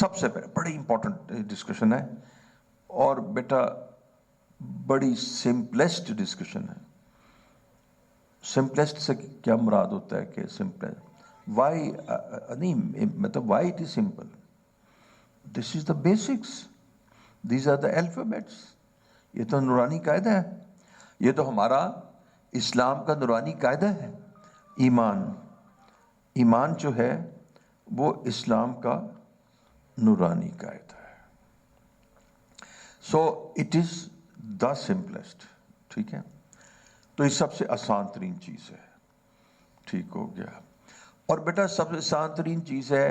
سب سے پہلے بڑی امپورٹنٹ ڈسکشن ہے، اور بیٹا بڑی سمپلیسٹ ڈسکشن ہے. سمپلیسٹ سے کیا مراد ہوتا ہے کہ سمپل وائی نہیں، مطلب why it is simple. This is the basics, these are the alphabets. یہ تو نورانی قاعدہ ہے، یہ تو ہمارا اسلام کا نورانی قاعدہ ہے. ایمان جو ہے وہ اسلام کا نورانی قاعدہ ہے. So it is the simplest. ٹھیک ہے، تو یہ سب سے آسان ترین چیز ہے. ٹھیک ہو گیا. اور بیٹا سب سے آسان ترین چیز ہے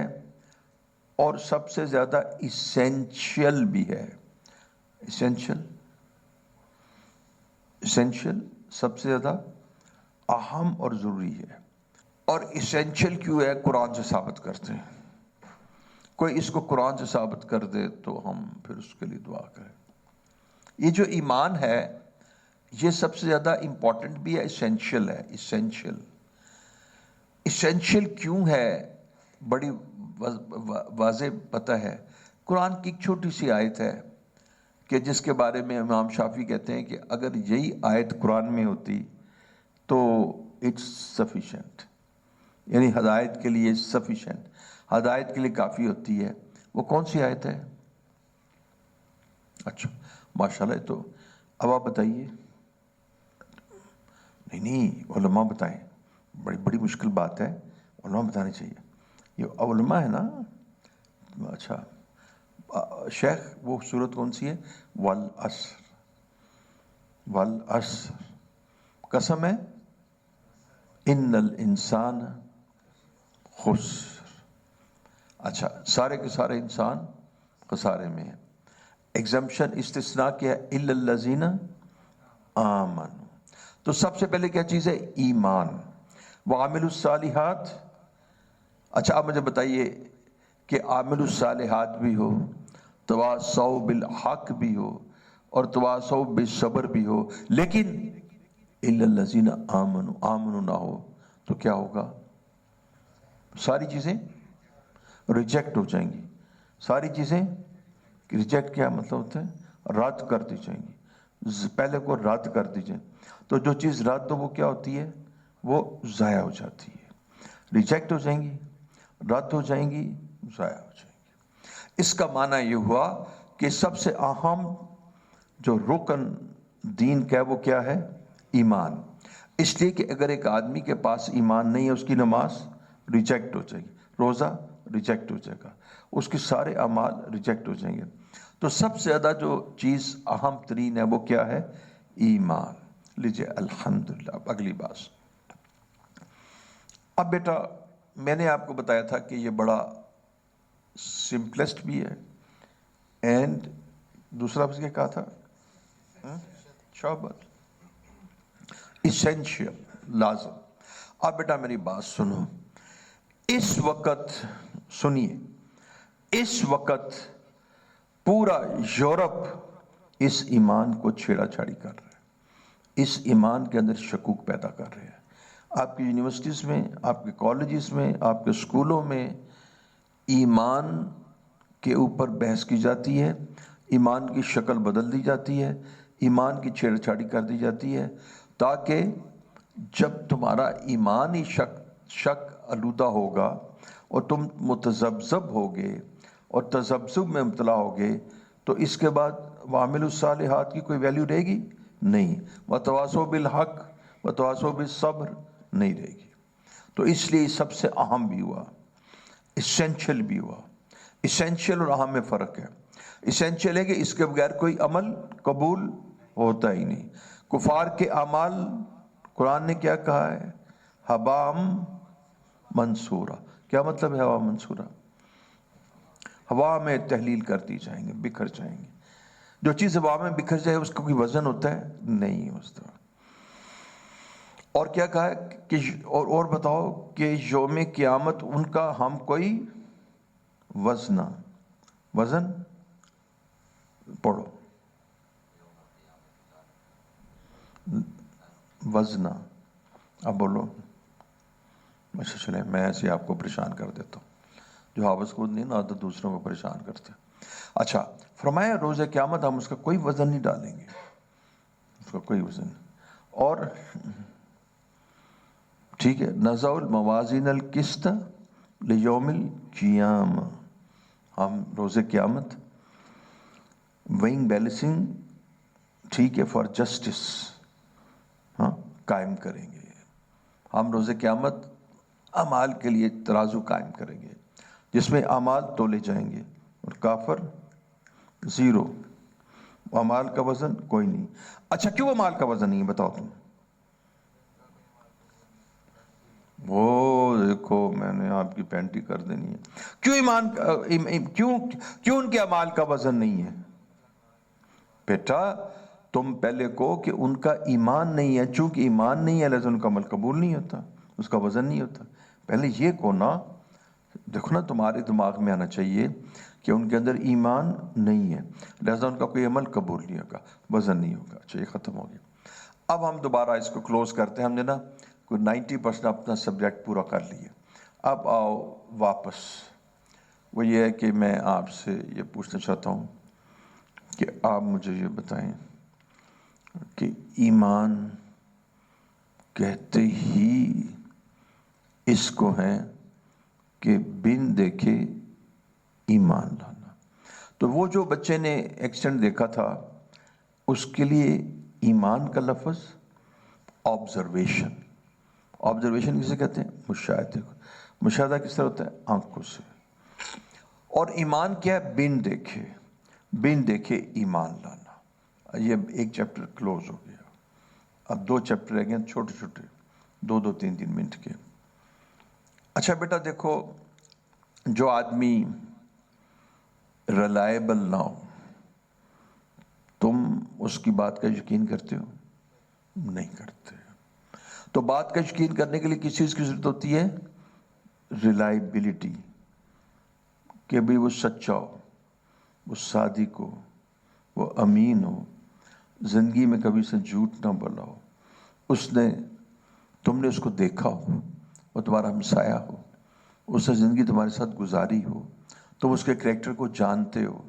اور سب سے زیادہ ایسینشیل بھی ہے. ایسینشیل سب سے زیادہ اہم اور ضروری ہے. اور ایسینشیل کیوں ہے؟ قرآن سے ثابت کرتے ہیں. کوئی اس کو قرآن سے ثابت کر دے تو ہم پھر اس کے لیے دعا کریں. یہ جو ایمان ہے یہ سب سے زیادہ امپورٹنٹ بھی ہے، ایسینشیل ہے. ایسینشیل کیوں ہے؟ بڑی واضح پتہ ہے. قرآن کی ایک چھوٹی سی آیت ہے کہ جس کے بارے میں امام شافعی کہتے ہیں کہ اگر یہی آیت قرآن میں ہوتی تو اٹس سفیشینٹ، یعنی ہدایت کے لیے سفیشینٹ، ہدایت کے لیے کافی ہوتی ہے. وہ کون سی آیت ہے؟ اچھا ماشاءاللہ. تو اب آپ بتائیے. نہیں علماء بتائیں، بڑی مشکل بات ہے، علماء بتانے چاہیے. یہ علماء ہے نا. اچھا شیخ وہ سورت کون سی ہے؟ والعصر قسم ہے، ان الانسان خسر. اچھا سارے کے سارے انسان خسارے میں ہیں. ایگزمپشن استثناء کیا ہے؟ الا الذین آمنوا. تو سب سے پہلے کیا چیز ہے؟ ایمان. وعملوا الصالحات. اچھا آپ مجھے بتائیے کہ عامل الصالحات بھی ہو، تواصوا بالحق بھی ہو، اور تواصوا بالصبر بھی ہو، لیکن الا الذین آمنوا نہ ہو تو کیا ہوگا؟ ساری چیزیں ریجیکٹ ہو جائیں گی. ساری چیزیں ریجیکٹ کیا مطلب ہوتا ہے؟ رد کر دی جائیں گی. پہلے کو رد کر دی جائیں. تو جو چیز رد ہو وہ کیا ہوتی ہے؟ وہ ضائع ہو جاتی ہے. ریجیکٹ ہو جائیں گی، رد ہو جائیں گی، ضائع ہو جائیں گی. اس کا معنی یہ ہوا کہ سب سے اہم جو رکن دین کا ہے وہ کیا ہے؟ ایمان. اس لیے کہ اگر ایک آدمی کے پاس ایمان نہیں ہے اس کی نماز ریجیکٹ ہو جائے گی، روزہ ریجیکٹ ہو جائے گا، اس کے سارے اعمال ریجیکٹ ہو جائیں گے. تو سب سے زیادہ جو چیز اہم ترین ہے وہ کیا ہے؟ ایمان. لیجئے الحمدللہ. اب اگلی بات. اب بیٹا میں نے آپ کو بتایا تھا کہ یہ بڑا سمپلسٹ بھی ہے، اینڈ دوسرا بس کیا کہا تھا؟ شابت ایسینشیل، لازم. اب بیٹا میری بات سنو. اس وقت سنیے، اس وقت پورا یورپ اس ایمان کو چھیڑا چھاڑی کر رہا ہے، اس ایمان کے اندر شکوک پیدا کر رہے ہیں. آپ کی یونیورسٹیز میں، آپ کے کالجز میں، آپ کے اسکولوں میں ایمان کے اوپر بحث کی جاتی ہے، ایمان کی شکل بدل دی جاتی ہے، ایمان کی چھیڑ چھاڑی کر دی جاتی ہے، تاکہ جب تمہارا ایمان ہی شک آلودہ ہوگا اور تم متذبذب ہوگے اور تذبذب میں مبتلا ہوگے تو اس کے بعد وعملوا الصالحات کی کوئی ویلیو رہے گی نہیں، وتواصوا بالحق وتواصوا بالصبر نہیں رہے گی. تو اس لیے سب سے اہم بھی ہوا، ایسینشیل بھی ہوا. ایسینشیل اور اہم میں فرق ہے. ایسینشیل ہے کہ اس کے بغیر کوئی عمل قبول ہوتا ہی نہیں. کفار کے اعمال قرآن نے کیا کہا ہے؟ ہبام منصورہ. کیا مطلب ہے ہوا منصورہ؟ ہوا میں تحلیل کر دی جائیں گے، بکھر جائیں گے. جو چیز ہوا میں بکھر جائے اس کا کوئی وزن ہوتا ہے؟ نہیں اس طرح. اور کیا کہا ہے کہ اور بتاؤ کہ یوم قیامت ان کا ہم کوئی وزن پڑھو، وزنا. اب بولو. اچھا چلیں میں ایسے آپ کو پریشان کر دیتا ہوں. جو حافظ خود نہیں نہ تو دوسروں کو پریشان کرتے. اچھا فرمایا روز قیامت ہم اس کا کوئی وزن نہیں ڈالیں گے, اس کا کوئی وزن. اور ٹھیک ہے, نضع الموازین القسط لیوم القیامہ, ہم روز قیامت وینگ بیلنسنگ ٹھیک ہے فار جسٹس ہاں قائم کریں گے. ہم روز قیامت اعمال کے لیے ترازو قائم کریں گے جس میں اعمال تولے جائیں گے اور کافر زیرو, اعمال کا وزن کوئی نہیں. اچھا کیوں اعمال کا وزن نہیں ہے بتاؤ تم؟ وہ دیکھو میں نے آپ کی پینٹی کر دینی ہے. کیوں کیوں ان کے اعمال کا وزن نہیں ہے؟ بیٹا تم پہلے کہو کہ ان کا ایمان نہیں ہے, چونکہ ایمان نہیں ہے لہذا ان کا عمل قبول نہیں ہوتا, اس کا وزن نہیں ہوتا. پہلے یہ کو نا دیکھو نا, تمہارے دماغ میں آنا چاہیے کہ ان کے اندر ایمان نہیں ہے لہذا ان کا کوئی عمل قبول نہیں ہوگا, وزن نہیں ہوگا. اچھا یہ ختم ہو گیا. اب ہم دوبارہ اس کو کلوز کرتے ہیں. ہم نے نا کوئی 90% اپنا سبجیکٹ پورا کر لیا. اب آؤ واپس, وہ یہ ہے کہ میں آپ سے یہ پوچھنا چاہتا ہوں کہ آپ مجھے یہ بتائیں کہ ایمان کہتے ہی اس کو ہے کہ بن دیکھے ایمان لانا. تو وہ جو بچے نے ایکسیڈنٹ دیکھا تھا اس کے لیے ایمان کا لفظ آبزرویشن. آبزرویشن کسے کہتے ہیں؟ مشاہدے کو. مشاہدہ کس طرح ہوتا ہے؟ آنکھوں سے. اور ایمان کیا ہے؟ بن دیکھے, بن دیکھے ایمان لانا. یہ ایک چیپٹر کلوز ہو گیا. اب 2 چیپٹر رہ گئے چھوٹے چھوٹے, 2-3 منٹ کے. اچھا بیٹا دیکھو, جو آدمی ریلائبل نہ ہو تم اس کی بات کا یقین کرتے ہو؟ نہیں کرتے. تو بات کا یقین کرنے کے لیے کس چیز کی ضرورت ہوتی ہے؟ ریلائبلٹی, کہ بھئی وہ سچا ہو, وہ صادق ہو, وہ امین ہو, زندگی میں کبھی سے جھوٹ نہ بولا ہو, تم نے اس کو دیکھا ہو, وہ تمہارا ہمسایہ ہو, اس نے زندگی تمہارے ساتھ گزاری ہو, تم اس کے کریکٹر کو جانتے ہو,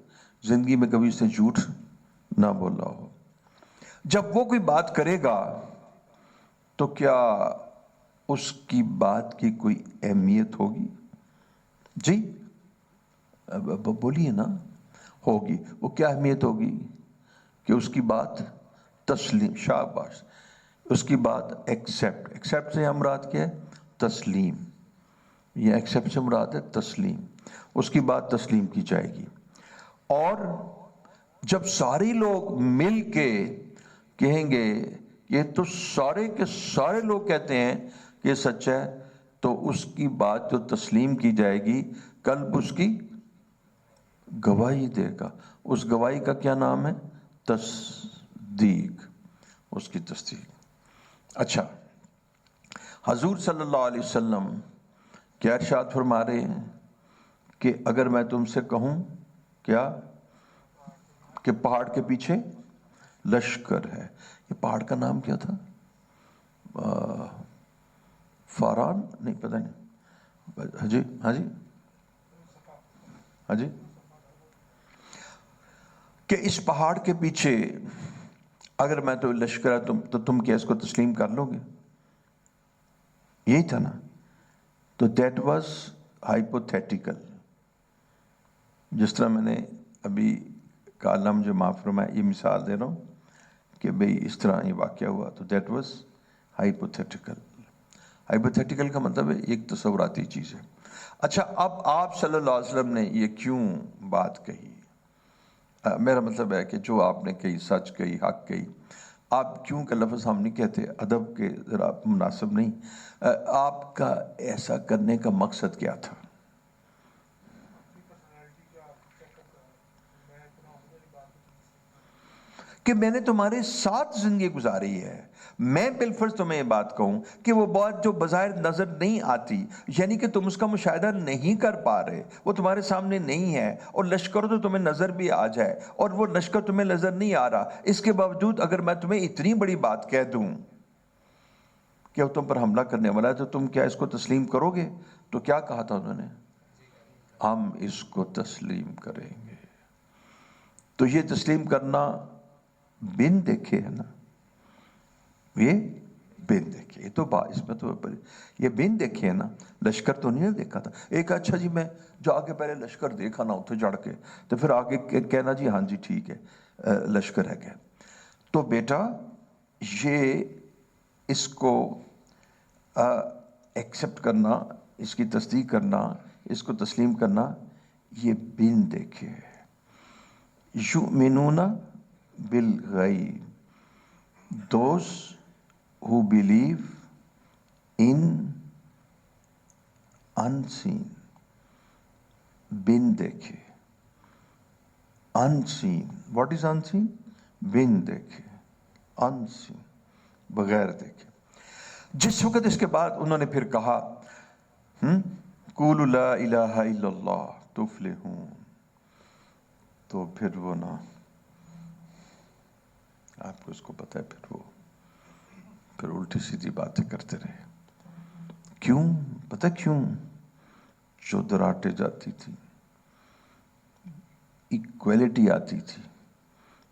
زندگی میں کبھی اس نے جھوٹ نہ بولا ہو. جب وہ کوئی بات کرے گا تو کیا اس کی بات کی کوئی اہمیت ہوگی؟ جی بولیے نا. ہوگی. وہ کیا اہمیت ہوگی؟ کہ اس کی بات تسلیم, شاباش, اس کی بات ایکسیپٹ. ایکسیپٹ سے مراد کیا ہے؟ تسلیم. یہ ایکسیپٹ سے مراد ہے تسلیم. اس کی بات تسلیم کی جائے گی. اور جب سارے لوگ مل کے کہیں گے یہ تو سارے کے سارے لوگ کہتے ہیں کہ یہ سچ ہے, تو اس کی بات جو تسلیم کی جائے گی قلب اس کی گواہی دے گا. اس گواہی کا کیا نام ہے؟ تصدیق. اس کی تصدیق. اچھا حضور صلی اللہ علیہ وسلم کیا ارشاد فرما رہے ہیں کہ اگر میں تم سے کہوں کیا کہ پہاڑ کے پیچھے لشکر ہے. یہ پہاڑ کا نام کیا تھا؟ فاران نہیں, پتہ نہیں. ہاں جی ہاں جی ہاں جی. کہ اس پہاڑ کے پیچھے اگر میں تو لشکر ہے تو تم کیا اس کو تسلیم کر لو گے؟ یہی تھا نا. تو دیٹ واز ہائپوتھیٹیکل. جس طرح میں نے ابھی کالم مجھے معاف فرمایا, یہ مثال دے رہا ہوں کہ بھئی اس طرح یہ واقعہ ہوا, تو دیٹ واز ہائپوتھیٹیکل. ہائپوتھیٹیکل کا مطلب ہے ایک تصوراتی چیز ہے. اچھا اب آپ صلی اللہ علیہ وسلم نے یہ کیوں بات کہی؟ میرا مطلب ہے کہ جو آپ نے کہی, سچ کہی, حق کہی, آپ کیوں کا لفظ ہم نہیں کہتے, ادب کے ذرا مناسب نہیں. آپ کا ایسا کرنے کا مقصد کیا تھا؟ کہ میں نے تمہارے ساتھ زندگی گزاری ہے. میں بالفرض تمہیں یہ بات کہوں کہ وہ بات جو بظاہر نظر نہیں آتی, یعنی کہ تم اس کا مشاہدہ نہیں کر پا رہے, وہ تمہارے سامنے نہیں ہے, اور لشکر تو تمہیں نظر بھی آ جائے اور وہ لشکر تمہیں نظر نہیں آ رہا, اس کے باوجود اگر میں تمہیں اتنی بڑی بات کہہ دوں کہ وہ تم پر حملہ کرنے والا ہے تو تم کیا اس کو تسلیم کرو گے؟ تو کیا کہا تھا انہوں نے؟ ہم اس کو تسلیم کریں گے. تو یہ تسلیم کرنا بن دیکھے ہے نا, یہ بن دیکھے, یہ تو اس میں تو یہ بن دیکھے ہے نا, لشکر تو نہیں دیکھا تھا. ایک اچھا جی میں جو آگے پہلے لشکر دیکھا نا اتنے چڑھ کے, تو پھر آگے کہنا جی ہاں جی ٹھیک ہے لشکر ہے گیا. تو بیٹا یہ اس کو ایکسپٹ کرنا, اس کی تصدیق کرنا, اس کو تسلیم کرنا, یہ بن دیکھے ہے. یؤمنون بالغیب, those who believe in unseen. بن دیکھے, unseen. What is unseen? بن دیکھے, unseen, بغیر دیکھے. جس وقت اس کے بعد انہوں نے پھر کہا قولوا لا الہ الا اللہ تفلحون, تو پھر وہ نا, آپ کو اس کو پتہ ہے, پھر الٹی سیدھی باتیں کرتے رہے. کیوں؟ پتہ کیوں؟ جو دراٹے جاتی تھی, ایکویلٹی آتی تھی,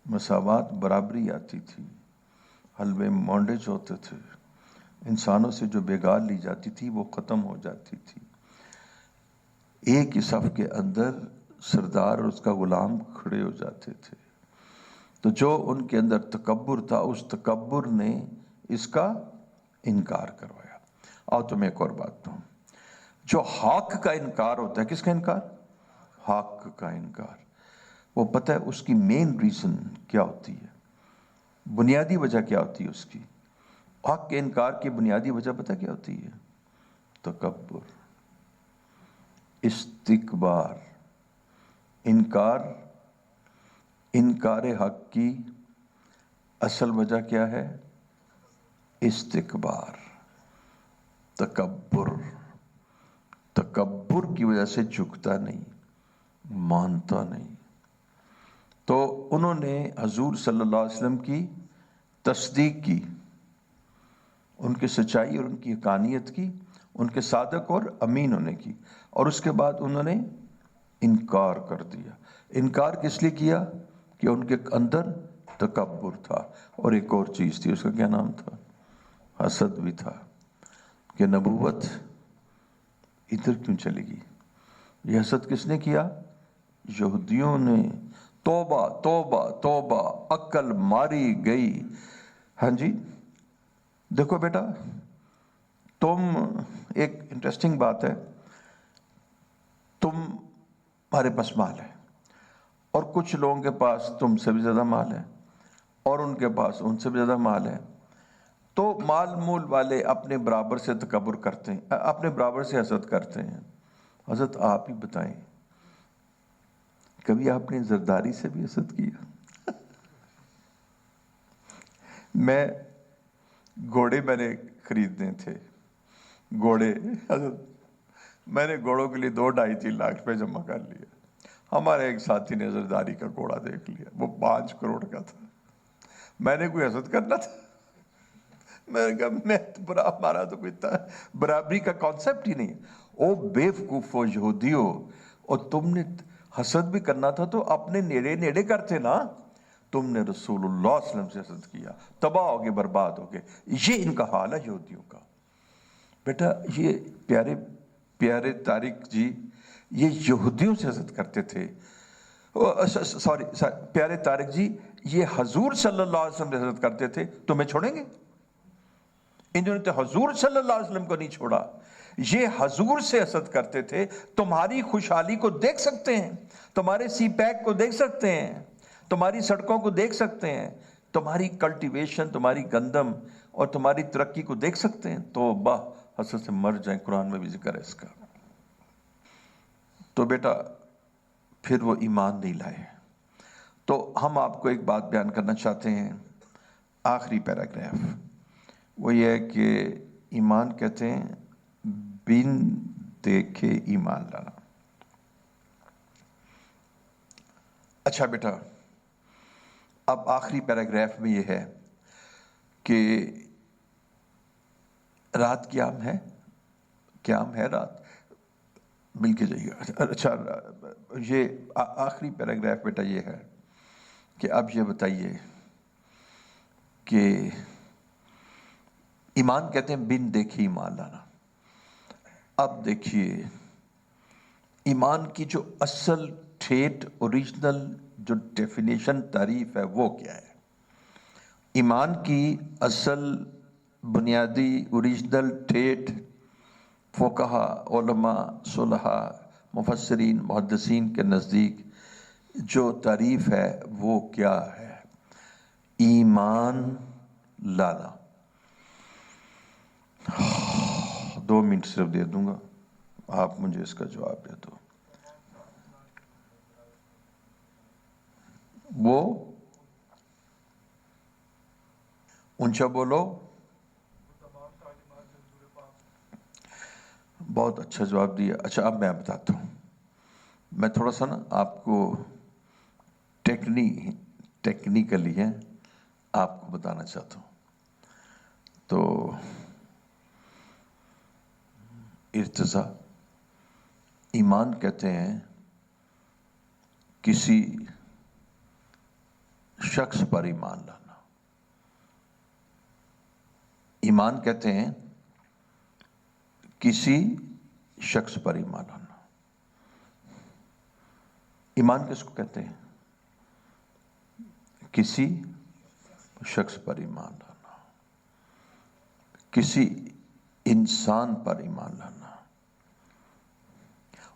مساوات برابری آتی تھی, حلوے مونڈے جو ہوتے تھے, انسانوں سے جو بگاڑ لی جاتی تھی وہ ختم ہو جاتی تھی. ایک ہی صف کے اندر سردار اور اس کا غلام کھڑے ہو جاتے تھے. تو جو ان کے اندر تکبر تھا, اس تکبر نے اس کا انکار کروایا. اور تمہیں ایک اور بات دوں, جو حق کا انکار ہوتا ہے, کس کا انکار؟ حق کا انکار. وہ پتہ ہے اس کی مین ریزن کیا ہوتی ہے, بنیادی وجہ کیا ہوتی ہے اس کی؟ حق کے انکار کی بنیادی وجہ پتہ کیا ہوتی ہے؟ تکبر, استکبار. انکار حق کی اصل وجہ کیا ہے؟ استکبار, تکبر. تکبر کی وجہ سے جھکتا نہیں, مانتا نہیں. تو انہوں نے حضور صلی اللہ علیہ وسلم کی تصدیق کی, ان کی سچائی اور ان کی حقانیت کی, ان کے صادق اور امین ہونے کی, اور اس کے بعد انہوں نے انکار کر دیا. انکار کس لیے کیا؟ کہ ان کے اندر تکبر تھا, اور ایک اور چیز تھی, اس کا کیا نام تھا؟ حسد بھی تھا, کہ نبوت ادھر کیوں چلے گی. یہ حسد کس نے کیا؟ یہودیوں نے. توبہ توبہ توبہ, عقل ماری گئی. ہاں جی دیکھو بیٹا, تم, ایک انٹرسٹنگ بات ہے, تمہارے پاس مال ہے, اور کچھ لوگوں کے پاس تم سے بھی زیادہ مال ہے, اور ان کے پاس ان سے بھی زیادہ مال ہے. تو مال مول والے اپنے برابر سے تکبر کرتے ہیں, اپنے برابر سے حسد کرتے ہیں. حضرت آپ ہی بتائیں, کبھی آپ نے زرداری سے بھی حسد کیا؟ گھوڑے میں نے خریدنے تھے, گھوڑے, میں نے گھوڑوں کے لیے 2-2.5-3 لاکھ روپے جمع کر لیے. ہمارے ایک ساتھی نے زرداری کا گھوڑا دیکھ لیا, وہ 5 کروڑ کا تھا. میں نے کوئی حسد کرنا تھا؟ میں نے کہا ہمارا تو کوئی برابری کا کانسیپٹ ہی نہیں. او بیوقوفو یہودیو, اور تم نے حسد بھی کرنا تھا تو اپنے نیڑے کرتے نا. تم نے رسول اللہ صلی اللہ علیہ وسلم سے حسد کیا, تباہ ہو گئے, برباد ہو گئے. یہ ان کا حال ہے یہودیوں کا. بیٹا یہ پیارے طارق جی, یہ یہودیوں سے حسد کرتے تھے. سوری پیارے طارق جی, یہ حضور صلی اللہ علیہ وسلم سے حسد کرتے تھے, تمہیں چھوڑیں گے؟ انہوں نے تو حضور صلی اللہ علیہ وسلم کو نہیں چھوڑا. یہ حضور سے حسد کرتے تھے. تمہاری خوشحالی کو دیکھ سکتے ہیں, تمہارے سی پیک کو دیکھ سکتے ہیں, تمہاری سڑکوں کو دیکھ سکتے ہیں, تمہاری کلٹیویشن, تمہاری گندم اور تمہاری ترقی کو دیکھ سکتے ہیں. تو حسد سے مر جائیں, قرآن میں بھی ذکر ہے اس کا. تو بیٹا پھر وہ ایمان نہیں لائے. تو ہم آپ کو ایک بات بیان کرنا چاہتے ہیں, آخری پیراگراف, وہ یہ ہے کہ ایمان کہتے ہیں بن دیکھے ایمان لانا. اچھا بیٹا, اب آخری پیراگراف میں یہ ہے کہ رات قیام ہے, قیام ہے رات. مل کے جائیے. اچھا یہ آخری پیراگراف بیٹا یہ ہے کہ اب یہ بتائیے کہ ایمان کہتے ہیں بن دیکھے ایمان لانا. اب دیکھیے ایمان کی جو اصل ٹھیٹ اوریجنل جو ڈیفینیشن تعریف ہے وہ کیا ہے؟ ایمان کی اصل بنیادی اوریجنل ٹھیٹ فقہا، علماء، صلحاء، مفسرین، محدثین کے نزدیک جو تعریف ہے وہ کیا ہے؟ ایمان لانا. 2 منٹ صرف دے دوں گا، آپ مجھے اس کا جواب دے دو. وہ اونچا بولو. بہت اچھا جواب دیا. اچھا اب میں بتاتا ہوں. میں تھوڑا سا نا آپ کو ٹیکنیکلی ہے آپ کو بتانا چاہتا ہوں. تو ارتضا ایمان کہتے ہیں کسی شخص پر ایمان لانا. ایمان کہتے ہیں کسی شخص پر ایمان لانا. ایمان کس کو کہتے ہیں؟ کسی شخص پر ایمان لانا، کسی انسان پر ایمان لانا.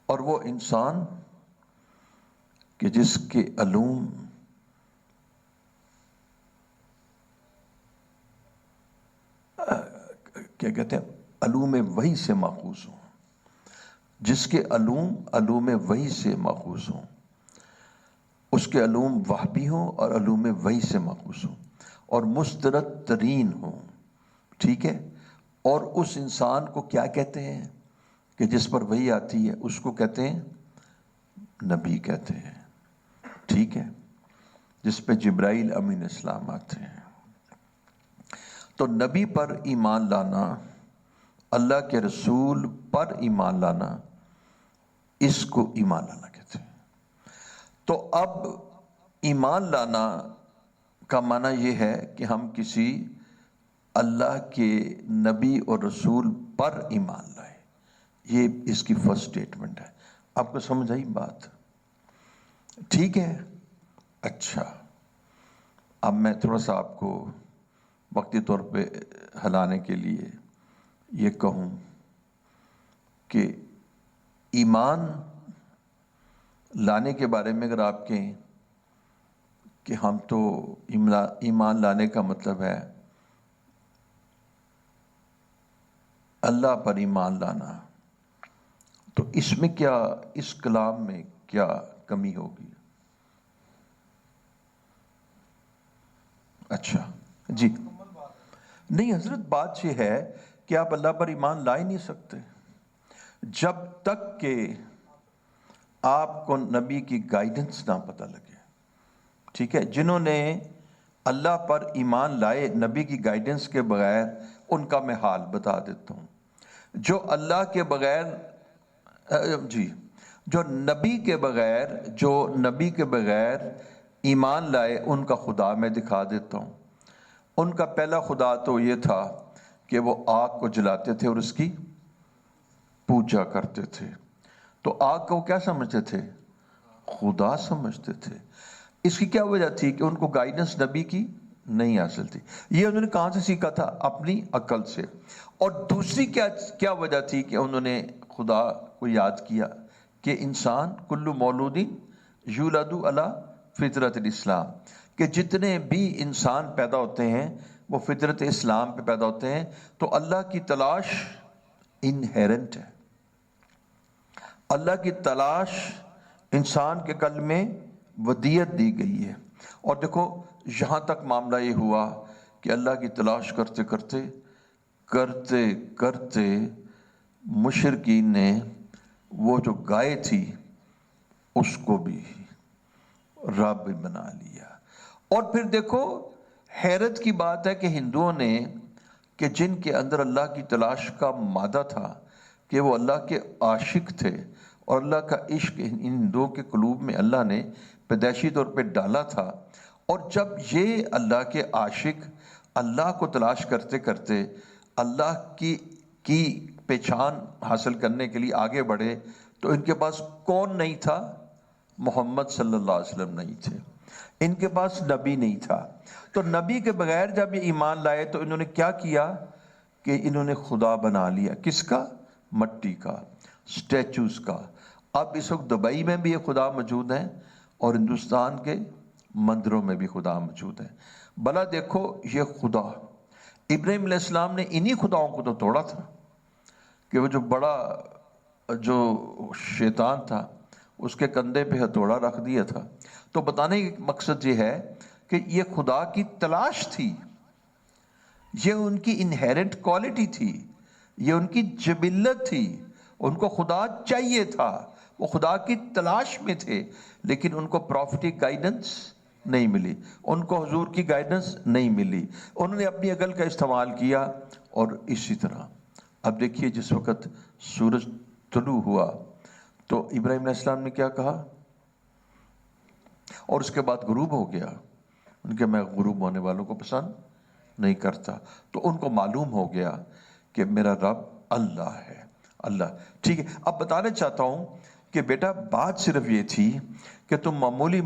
اور وہ انسان کہ جس کے علوم کیا کہتے ہیں علوم وحی سے ماخوذ ہوں، جس کے علوم وحی سے ماخوذ ہوں، اس کے علوم وحبی ہوں اور علوم وحی سے ماخوذ ہوں اور مسترد ترین ہوں. ٹھیک ہے. اور اس انسان کو کیا کہتے ہیں کہ جس پر وحی آتی ہے؟ اس کو کہتے ہیں نبی کہتے ہیں. ٹھیک ہے. جس پہ جبرائیل امین اسلام آتے ہیں. تو نبی پر ایمان لانا، اللہ کے رسول پر ایمان لانا، اس کو ایمان لانا کہتے ہیں. تو اب ایمان لانا کا معنی یہ ہے کہ ہم کسی اللہ کے نبی اور رسول پر ایمان لائیں. یہ اس کی فرسٹ سٹیٹمنٹ ہے. آپ کو سمجھ آئی بات؟ ٹھیک ہے. اچھا اب میں تھوڑا سا آپ کو وقتی طور پہ ہلانے کے لیے یہ کہوں کہ ایمان لانے کے بارے میں اگر آپ کہیں کہ ہم تو ایمان لانے کا مطلب ہے اللہ پر ایمان لانا، تو اس میں کیا، اس کلام میں کیا کمی ہوگی؟ اچھا جی نہیں حضرت، بات یہ ہے کہ آپ اللہ پر ایمان لا ہی نہیں سکتے جب تک کہ آپ کو نبی کی گائیڈنس نہ پتہ لگے. ٹھیک ہے. جنہوں نے اللہ پر ایمان لائے نبی کی گائیڈنس کے بغیر، ان کا میں حال بتا دیتا ہوں. جو اللہ کے بغیر جو نبی کے بغیر ایمان لائے، ان کا خدا میں دکھا دیتا ہوں. ان کا پہلا خدا تو یہ تھا کہ وہ آگ کو جلاتے تھے اور اس کی پوجا کرتے تھے. تو آگ کو کیا سمجھتے تھے؟ خدا سمجھتے تھے. اس کی کیا وجہ تھی؟ کہ ان کو گائیڈنس نبی کی نہیں حاصل تھی. یہ انہوں نے کہاں سے سیکھا تھا؟ اپنی عقل سے. اور دوسری کیا وجہ تھی کہ انہوں نے خدا کو یاد کیا؟ کہ انسان کل مولود یولد علی فطرت الاسلام، کہ جتنے بھی انسان پیدا ہوتے ہیں وہ فطرت اسلام پہ پیدا ہوتے ہیں. تو اللہ کی تلاش انہیرنٹ ہے. اللہ کی تلاش انسان کے قلب میں ودیت دی گئی ہے. اور دیکھو یہاں تک معاملہ یہ ہوا کہ اللہ کی تلاش کرتے کرتے کرتے کرتے مشرکین نے وہ جو گائے تھی اس کو بھی رب بنا لیا. اور پھر دیکھو حیرت کی بات ہے کہ ہندوؤں نے کہ جن کے اندر اللہ کی تلاش کا مادہ تھا کہ وہ اللہ کے عاشق تھے، اور اللہ کا عشق ان دو کے قلوب میں اللہ نے پیدائشی طور پہ ڈالا تھا، اور جب یہ اللہ کے عاشق اللہ کو تلاش کرتے کرتے اللہ کی پہچان حاصل کرنے کے لیے آگے بڑھے، تو ان کے پاس کون نہیں تھا؟ محمد صلی اللہ علیہ وسلم نہیں تھے، ان کے پاس نبی نہیں تھا۔ تو نبی کے بغیر جب یہ ایمان لائے تو انہوں نے کیا کیا کہ انہوں نے خدا بنا لیا۔ کس کا؟ مٹی کا، سٹیچوز کا۔ اب اس وقت دبئی میں بھی یہ خدا موجود ہیں، اور ہندوستان کے مندروں میں بھی خدا موجود ہیں۔ بھلا دیکھو، یہ خدا ابراہیم علیہ السلام نے انہی خداؤں کو تو توڑا تھا، کہ وہ جو بڑا جو شیطان تھا اس کے کندھے پہ ہتھوڑا رکھ دیا تھا۔ تو بتانے کا مقصد یہ ہے کہ یہ خدا کی تلاش تھی، یہ ان کی انہیرنٹ کوالٹی تھی، یہ ان کی جبلت تھی، ان کو خدا چاہیے تھا، وہ خدا کی تلاش میں تھے، لیکن ان کو پروفیٹک گائیڈنس نہیں ملی، ان کو حضور کی گائیڈنس نہیں ملی، انہوں نے اپنی عقل کا استعمال کیا۔ اور اسی طرح اب دیکھیے، جس وقت سورج طلوع ہوا تو ابراہیم علیہ السلام نے کیا کہا، اور اس کے بعد غروب ہو گیا، ان کے میں غروب ہونے والوں کو پسند نہیں کرتا۔ تو ان کو معلوم ہو گیا کہ میرا رب اللہ ہے، اللہ۔ ٹھیک ہے، اب بتانا چاہتا ہوں کہ بیٹا بات صرف یہ تھی کہ تم معمولی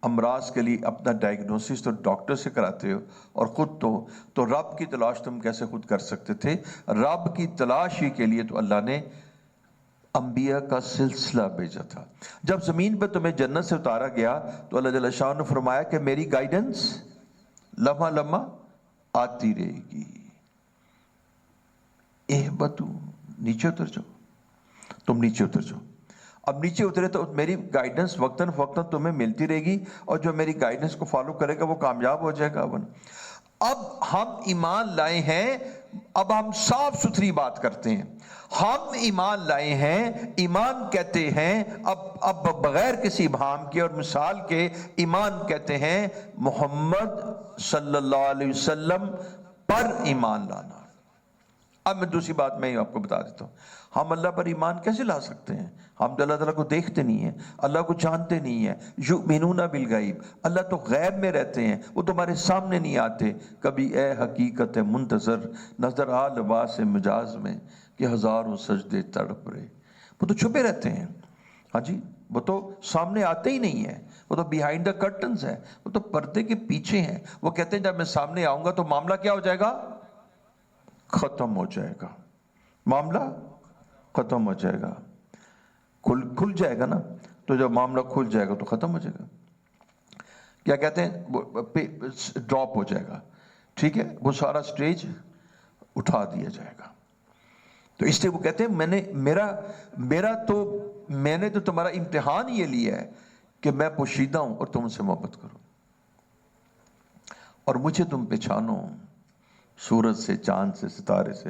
امراض کے لیے اپنا ڈائگنوسس تو ڈاکٹر سے کراتے ہو، اور خود تو رب کی تلاش تم کیسے خود کر سکتے تھے؟ رب کی تلاش ہی کے لیے تو اللہ نے انبیاء کا سلسلہ بھیجا تھا۔ جب زمین پہ تمہیں جنت سے اتارا گیا تو اللہ جل شانہ نے فرمایا کہ میری گائیڈنس لمحہ لمحہ آتی رہے گی۔ اہبطوا، نیچے اتر جاؤ، تم نیچے اتر جاؤ۔ اب نیچے اترے تو میری گائیڈنس وقتاً فوقتاً تمہیں ملتی رہے گی، اور جو میری گائیڈنس کو فالو کرے گا وہ کامیاب ہو جائے گا۔ اب ہم ایمان لائے ہیں، اب ہم صاف ستھری بات کرتے ہیں، ہم ایمان لائے ہیں، ایمان کہتے ہیں اب بغیر کسی ابہام کے اور مثال کے ایمان کہتے ہیں محمد صلی اللہ علیہ وسلم پر ایمان لانا۔ اب میں دوسری بات میں آپ کو بتا دیتا ہوں، ہم اللہ پر ایمان کیسے لا سکتے ہیں؟ ہم تو اللہ تعالیٰ کو دیکھتے نہیں ہیں، اللہ کو جانتے نہیں ہیں۔ یؤمنون بالغیب، اللہ تو غیب میں رہتے ہیں، وہ تمہارے سامنے نہیں آتے۔ کبھی اے حقیقت منتظر نظر آ لباس مجاز میں، کہ ہزاروں سجدے تڑپ رہے۔ وہ تو چھپے رہتے ہیں، ہاں جی، وہ تو سامنے آتے ہی نہیں ہیں، وہ تو بیہائنڈ دا کرٹنز ہیں، وہ تو پردے کے پیچھے ہیں۔ وہ کہتے ہیں جب میں سامنے آؤں گا تو معاملہ کیا ہو جائے گا؟ ختم ہو جائے گا، معاملہ ختم ہو جائے گا، کھل جائے گا نا۔ تو جب معاملہ کھل جائے گا تو ختم ہو جائے گا، کیا کہتے ہیں، ڈراپ ہو جائے گا، ٹھیک ہے، وہ سارا سٹیج اٹھا دیا جائے گا۔ تو اس لیے وہ کہتے ہیں میں نے تو تمہارا امتحان یہ لیا ہے کہ میں پوشیدہ ہوں اور تم سے محبت کرو، اور مجھے تم پہچانو سورج سے، چاند سے، ستارے سے۔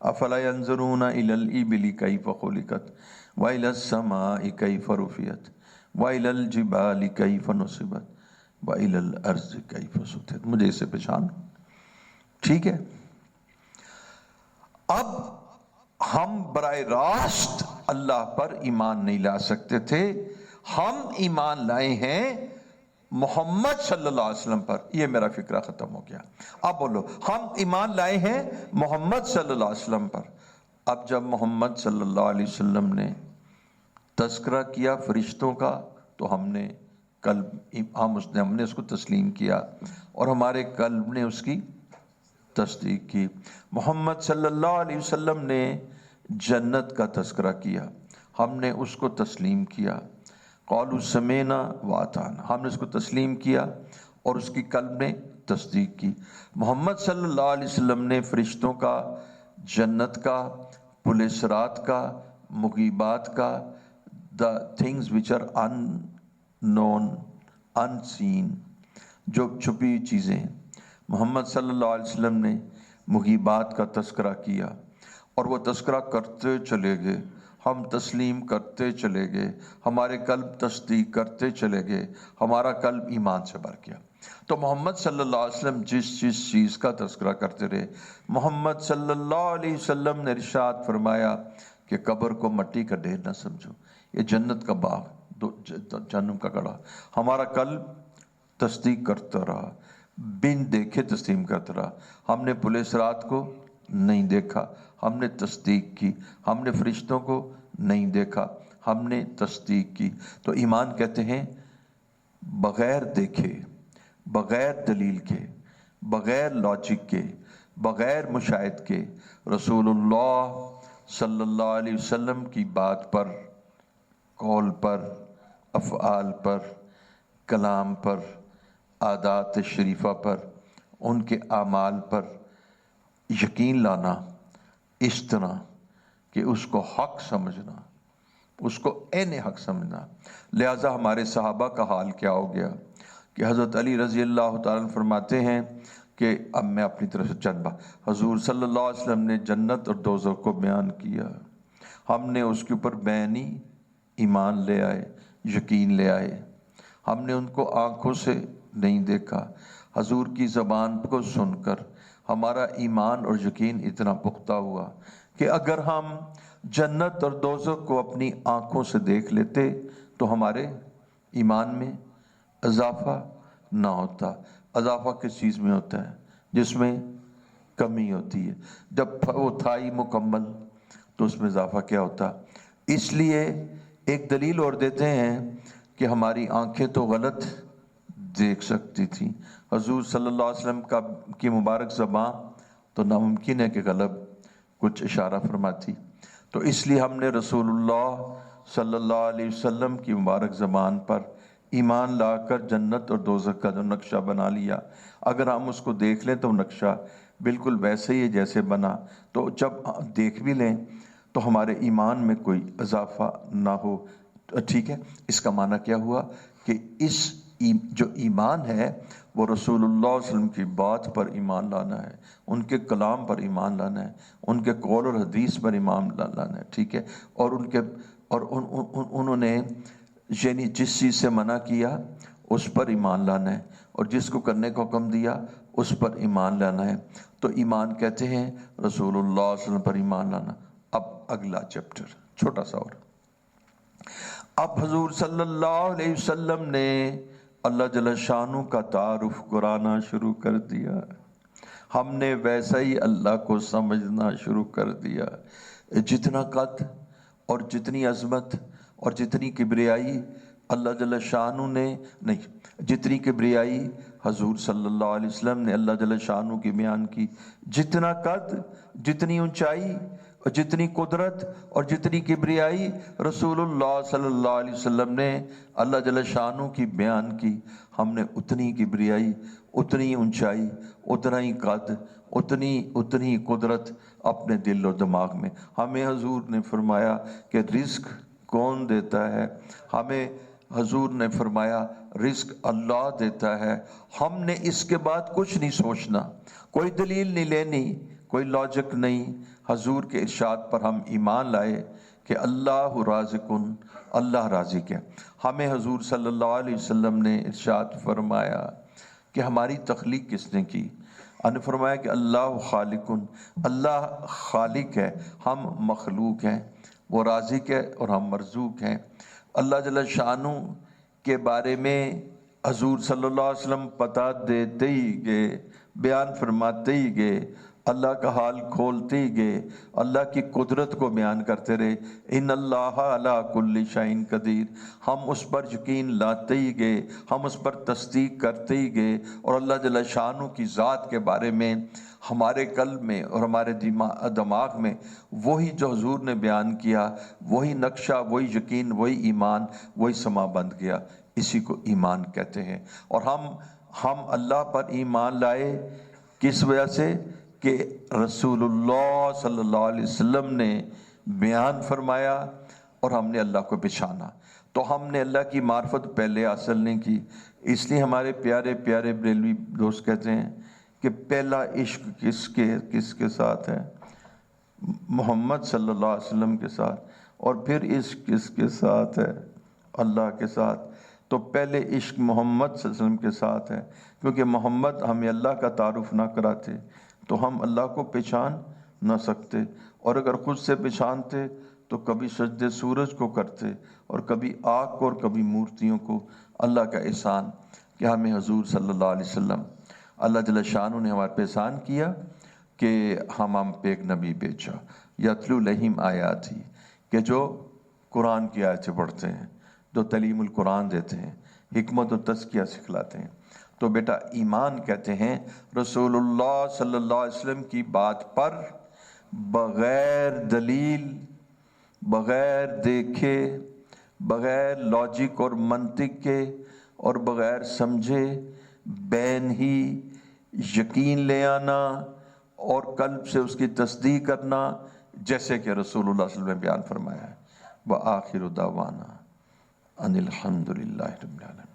افلا ينظرون الى الابل كيف خلقت والى السماء كيف رفعت والى الجبال كيف نصبت والى الارض كيف سطحت۔ مجھے اسے پہچانو، ٹھیک ہے۔ اب ہم براہ راست اللہ پر ایمان نہیں لا سکتے تھے، ہم ایمان لائے ہیں محمد صلی اللہ علیہ وسلم پر۔ یہ میرا فکرہ ختم ہو گیا۔ اب بولو، ہم ایمان لائے ہیں محمد صلی اللہ علیہ وسلم پر۔ اب جب محمد صلی اللہ علیہ وسلم نے تذکرہ کیا فرشتوں کا تو ہم نے اس کو تسلیم کیا، اور ہمارے قلب نے اس کی تصدیق کی۔ محمد صلی اللہ علیہ وسلم نے جنت کا تذکرہ کیا، ہم نے اس کو تسلیم کیا۔ قالوا سمعنا واطعنا، ہم نے اس کو تسلیم کیا اور اس کی قلب نے تصدیق کی۔ محمد صلی اللہ علیہ وسلم نے فرشتوں کا، جنت کا، پل صراط کا، مغیبات کا، the things which are unknown, unseen، جو چھپی ہوئی چیزیں ہیں، محمد صلی اللہ علیہ وسلم نے مغیبات کا تذکرہ کیا، اور وہ تذکرہ کرتے چلے گئے، ہم تسلیم کرتے چلے گئے، ہمارے قلب تصدیق کرتے چلے گئے، ہمارا قلب ایمان سے بھر گیا۔ تو محمد صلی اللہ علیہ وسلم جس چیز کا تذکرہ کرتے رہے، محمد صلی اللہ علیہ وسلم نے ارشاد فرمایا کہ قبر کو مٹی کا ڈھیر نہ سمجھو، یہ جنت کا باغ، جہنم کا گڑھا۔ ہمارا قلب تصدیق کرتا رہا، بن دیکھے تسلیم کرتا رہا۔ ہم نے پولیس رات کو نہیں دیکھا، ہم نے تصدیق کی۔ ہم نے فرشتوں کو نہیں دیکھا، ہم نے تصدیق کی۔ تو ایمان کہتے ہیں بغیر دیکھے، بغیر دلیل کے، بغیر لاجک کے، بغیر مشاہد کے، رسول اللہ صلی اللہ علیہ وسلم کی بات پر، قول پر، افعال پر، کلام پر، عادات شریفہ پر، ان کے اعمال پر یقین لانا، اس طرح کہ اس کو حق سمجھنا، اس کو عین حق سمجھنا۔ لہٰذا ہمارے صحابہ کا حال کیا ہو گیا کہ حضرت علی رضی اللہ تعالیٰ عنہ فرماتے ہیں کہ اب میں اپنی طرف سے چند بات، حضور صلی اللہ علیہ وسلم نے جنت اور دوزخ کو بیان کیا، ہم نے اس کے اوپر بینی ایمان لے آئے، یقین لے آئے۔ ہم نے ان کو آنکھوں سے نہیں دیکھا، حضور کی زبان کو سن کر ہمارا ایمان اور یقین اتنا پختہ ہوا کہ اگر ہم جنت اور دوزخ کو اپنی آنکھوں سے دیکھ لیتے تو ہمارے ایمان میں اضافہ نہ ہوتا۔ اضافہ کس چیز میں ہوتا ہے؟ جس میں کمی ہوتی ہے۔ جب وہ تھا ہی مکمل تو اس میں اضافہ کیا ہوتا؟ اس لیے ایک دلیل اور دیتے ہیں کہ ہماری آنکھیں تو غلط دیکھ سکتی تھیں، حضور صلی اللہ علیہ وسلم کی مبارک زبان تو ناممکن ہے کہ غلط کچھ اشارہ فرماتی۔ تو اس لیے ہم نے رسول اللہ صلی اللہ علیہ وسلم کی مبارک زبان پر ایمان لا کر جنت اور دوزخ کا جو نقشہ بنا لیا، اگر ہم اس کو دیکھ لیں تو نقشہ بالکل ویسے ہی ہے جیسے بنا، تو جب دیکھ بھی لیں تو ہمارے ایمان میں کوئی اضافہ نہ ہو۔ ٹھیک ہے، اس کا معنی کیا ہوا کہ اس جو ایمان ہے وہ رسول اللہ صلی اللہ علیہ وسلم کی بات پر ایمان لانا ہے، ان کے کلام پر ایمان لانا ہے، ان کے قول اور حدیث پر ایمان لانا ہے۔ ٹھیک ہے، اور انہوں نے یعنی جس چیز سے منع کیا اس پر ایمان لانا ہے، اور جس کو کرنے کا حکم دیا اس پر ایمان لانا ہے۔ تو ایمان کہتے ہیں رسول اللہ صلی اللہ علیہ وسلم پر ایمان لانا۔ اب اگلا چیپٹر چھوٹا سا اور، اب حضور صلی اللہ علیہ وسلم نے اللہ جل شانہ کا تعارف قرانا شروع کر دیا، ہم نے ویسا ہی اللہ کو سمجھنا شروع کر دیا۔ جتنا قد اور جتنی عظمت اور جتنی کبریائی اللہ جل شانہ نے نہیں، جتنی کبریائی حضور صلی اللہ علیہ وسلم نے اللہ جل شانہ کی بیان کی، جتنا قد، جتنی اونچائی اور جتنی قدرت اور جتنی کبریائی رسول اللہ صلی اللہ علیہ وسلم نے اللہ جل شانہ کی بیان کی، ہم نے اتنی کبریائی، اتنی اونچائی، اتنا ہی قد، اتنی قدرت اپنے دل و دماغ میں۔ ہمیں حضور نے فرمایا کہ رزق کون دیتا ہے؟ ہمیں حضور نے فرمایا رزق اللہ دیتا ہے۔ ہم نے اس کے بعد کچھ نہیں سوچنا، کوئی دلیل نہیں لینی، کوئی لاجک نہیں۔ حضور کے ارشاد پر ہم ایمان لائے کہ اللہ رازقن، اللہ رازق ہے۔ ہمیں حضور صلی اللہ علیہ وسلم نے ارشاد فرمایا کہ ہماری تخلیق کس نے کی؟ انہوں نے فرمایا کہ اللہ خالقن، اللہ خالق ہے، ہم مخلوق ہیں، وہ رازق ہے اور ہم مرزوق ہیں۔ اللہ جل شانہ کے بارے میں حضور صلی اللہ علیہ وسلم پتہ دیتے ہی گئے، بیان فرماتے ہی گئے، اللہ کا حال کھولتے ہی گئے، اللہ کی قدرت کو بیان کرتے رہے۔ ان اللہ علی کل شیء قدیر، ہم اس پر یقین لاتے ہی گئے، ہم اس پر تصدیق کرتے ہی گئے، اور اللہ جل شانہ کی ذات کے بارے میں ہمارے قلب میں اور ہمارے دماغ میں وہی جو حضور نے بیان کیا، وہی نقشہ، وہی یقین، وہی ایمان، وہی سما بند گیا۔ اسی کو ایمان کہتے ہیں۔ اور ہم اللہ پر ایمان لائے کس وجہ سے؟ کہ رسول اللہ صلی اللہ علیہ وسلم نے بیان فرمایا اور ہم نے اللہ کو پہچانا۔ تو ہم نے اللہ کی معرفت پہلے حاصل نہیں کی، اس لیے ہمارے پیارے پیارے بریلوی دوست کہتے ہیں کہ پہلا عشق کس کے ساتھ ہے؟ محمد صلی اللہ علیہ وسلم کے ساتھ، اور پھر عشق کس کے ساتھ ہے؟ اللہ کے ساتھ۔ تو پہلے عشق محمد صلی اللہ علیہ وسلم کے ساتھ ہے، کیونکہ محمد ہمیں اللہ کا تعارف نہ کراتے تو ہم اللہ کو پہچان نہ سکتے، اور اگر خود سے پہچانتے تو کبھی سجدے سورج کو کرتے اور کبھی آگ کو اور کبھی مورتیوں کو۔ اللہ کا احسان کہ ہمیں حضور صلی اللہ علیہ وسلم، اللہ جل شانہ نے ہمارے پہ احسان کیا کہ ہم پہ ایک نبی بھیجا، یتلو علیہم آیاتی، کہ جو قرآن کی آیتیں پڑھتے ہیں، جو تعلیم القرآن دیتے ہیں، حکمت و تزکیہ سکھلاتے ہیں۔ تو بیٹا ایمان کہتے ہیں رسول اللہ صلی اللہ علیہ وسلم کی بات پر بغیر دلیل، بغیر دیکھے، بغیر لاجک اور منطق کے اور بغیر سمجھے بین ہی یقین لے آنا اور قلب سے اس کی تصدیق کرنا، جیسے کہ رسول اللہ صلی اللہ علیہ وسلم نے بیان فرمایا ہے۔ وآخر دعوانا ان الحمد للہ رب العالمین۔